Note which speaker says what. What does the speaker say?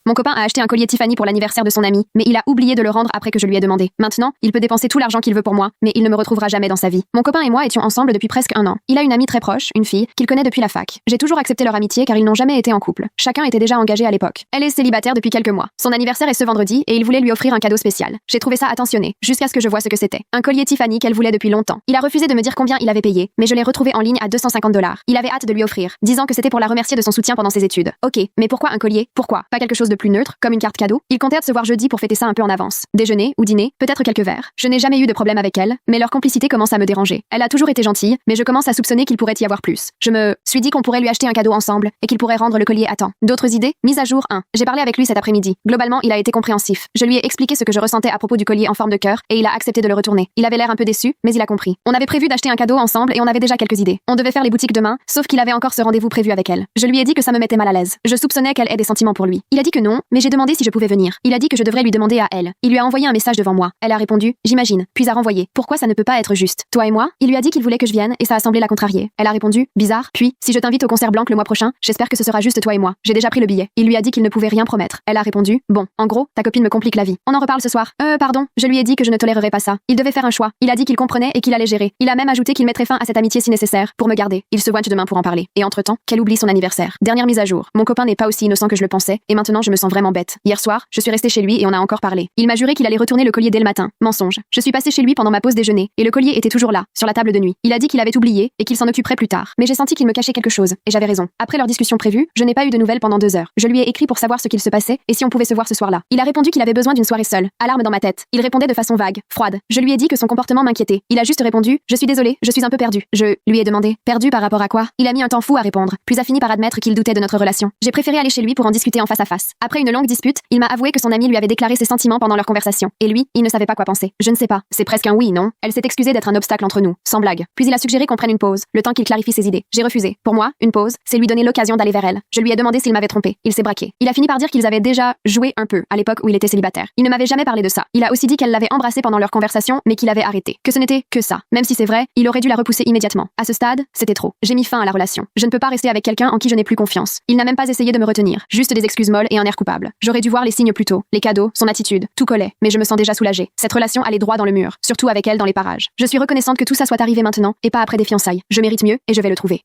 Speaker 1: Mon copain a acheté un collier Tiffany pour l'anniversaire de son ami, mais il a oublié de le rendre après que je lui ai demandé. Maintenant, il peut dépenser tout l'argent qu'il veut pour moi, mais il ne me retrouvera jamais dans sa vie. Mon copain et moi étions ensemble depuis presque 1 an. Il a une amie très proche, une fille, qu'il connaît depuis la fac. J'ai toujours accepté leur amitié car ils n'ont jamais été en couple. Chacun était déjà engagé à l'époque. Elle est célibataire depuis quelques mois. Son anniversaire est ce vendredi et il voulait lui offrir un cadeau spécial. J'ai trouvé ça attentionné, jusqu'à ce que je vois ce que c'était. Un collier Tiffany qu'elle voulait depuis longtemps. Il a refusé de me dire combien il avait payé, mais je l'ai retrouvé en ligne à $250. Il avait hâte de lui offrir, disant que c'était pour la remercier de son soutien pendant ses études. Ok, mais pourquoi un collier? Pourquoi pas quelque chose de plus neutre, comme une carte cadeau? Il comptait se voir jeudi pour fêter ça un peu en avance. Déjeuner ou dîner, peut-être quelques verres. Je n'ai jamais eu de problème avec elle, mais leur complicité commence à me déranger. Elle a toujours été gentille, mais je commence à soupçonner qu'il pourrait y avoir plus. Je me suis dit qu'on pourrait lui acheter un cadeau ensemble et qu'il pourrait rendre le collier à temps. D'autres idées? Mise à jour 1. J'ai parlé avec lui cet après-midi. Globalement, il a été compréhensif. Je lui ai expliqué ce que je ressentais à propos du collier en forme de cœur et il a accepté de le retourner. Il avait l'air un peu déçu, mais il a compris. On avait prévu d'acheter un cadeau ensemble et on avait déjà quelques idées. On devait faire les boutiques demain, sauf qu'il avait encore ce rendez-vous prévu avec elle. Je lui ai dit que ça me mettait mal à l'aise. Je soupçonnais qu'elle ait des sentiments pour lui. Il a dit que non, mais j'ai demandé si je pouvais venir. Il a dit que je devrais lui demander à elle. Il lui a envoyé un message devant moi. Elle a répondu, j'imagine, puis a renvoyé. Pourquoi ça ne peut pas être juste? Toi et moi? Il lui a dit qu'il voulait que je vienne et ça a semblé la contrarier. Elle a répondu, bizarre, puis, si je t'invite au concert blanc le mois prochain, j'espère que ce sera juste toi et moi. J'ai déjà pris le billet. Il lui a dit qu'il ne pouvait rien promettre. Elle a répondu, bon, en gros, ta copine me complique la vie. On en reparle ce soir. Pardon, je lui ai dit que je ne tolérerais pas ça. Il devait faire un choix. Il a dit qu'il comprenait et qu'il allait gérer. Il a même ajouté qu'il mettrait fin à cette amitié si nécessaire, pour me garder. Il se voit demain pour en parler. Et entre-temps, qu'elle oublie son anniversaire. Dernière mise à jour. Mon copain n'est pas aussi innocent que je le pensais, et maintenant je me sens vraiment bête. Hier soir, je suis restée chez lui et on a encore parlé. Il m'a juré qu'il allait retourner le collier dès le matin. Mensonge. Je suis passée chez lui pendant ma pause déjeuner, et le collier était toujours là, sur la table de nuit. Il a dit qu'il avait oublié et qu'il s'en occuperait plus tard. Mais j'ai senti qu'il me cachait quelque chose, et j'avais raison. Après leur discussion prévue, je n'ai pas eu de nouvelles pendant 2 heures. Je lui ai écrit pour savoir ce qu'il se passait et si on pouvait se voir ce soir-là. Il a répondu qu'il avait besoin d'une soirée seule. Alarme dans ma tête. Il répondait de façon vague, froide. Je lui ai dit que son comportement m'inquiétait. Il a juste répondu, je suis désolé, je suis un peu perdu. Je lui ai demandé, perdu par rapport à quoi? Il a mis un temps fou à répondre, puis a fini par admettre qu'il doutait de notre relation. J'ai préféré aller chez lui pour en discuter en face à face. Après une longue dispute, il m'a avoué que son ami lui avait déclaré ses sentiments pendant leur conversation. Et lui, il ne savait pas quoi penser. Je ne sais pas. C'est presque un oui, non? Elle s'est excusée d'être un obstacle entre nous, sans blague. Puis il a suggéré qu'on prenne une pause, le temps qu'il clarifie ses idées. J'ai refusé. Pour moi, une pause, c'est lui donner l'occasion d'aller vers elle. Je lui ai demandé s'il m'avait trompé. Il s'est braqué. Il a fini par dire qu'ils avaient déjà joué un peu à l'époque où il était célibataire. Il ne m'avait jamais parlé de ça. Il a aussi dit qu'elle l'avait embrassé pendant leur conversation, mais qu'il avait arrêté. Que ce n'était que ça. Même si c'est vrai, il aurait dû la repousser immédiatement. À ce stade, c'était trop. J'ai mis fin à la relation. Je ne peux pas rester avec quelqu'un en qui je n'ai plus confiance. Il n'a même pas essayé de me retenir. Juste des excuses molles et un air coupable. J'aurais dû voir les signes plus tôt. Les cadeaux, son attitude, tout collait. Mais je me sens déjà soulagée. Cette relation allait droit dans le mur. Surtout avec elle dans les parages. Je suis reconnaissante que tout ça soit arrivé maintenant et pas après des fiançailles. Je mérite mieux et je vais le trouver.